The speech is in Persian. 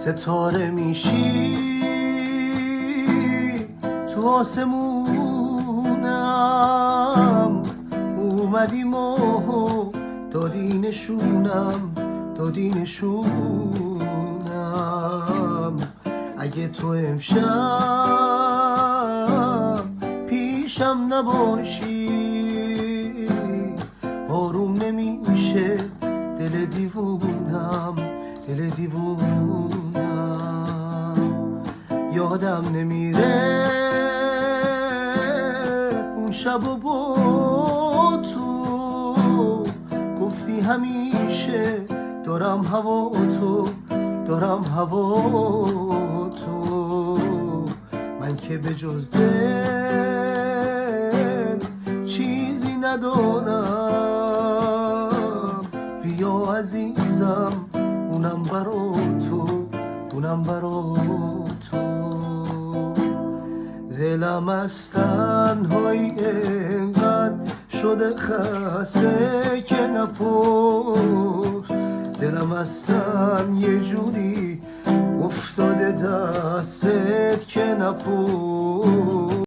ستاره میشی تو آسمونم، اومدیم و دادی نشونم. اگه تو امشب پیشم نباشی آروم نمیشه دل دیوونم. یادم نمیره اون شب و با تو گفتی همیشه دارم هوا تو. من که به جز دل چیزی ندارم، بیا عزیزم اونم برا تو. دلم از تنهایی انقدر شده خسته که نپرس، دلم از تن یه جوری افتاده دستت که نپرس.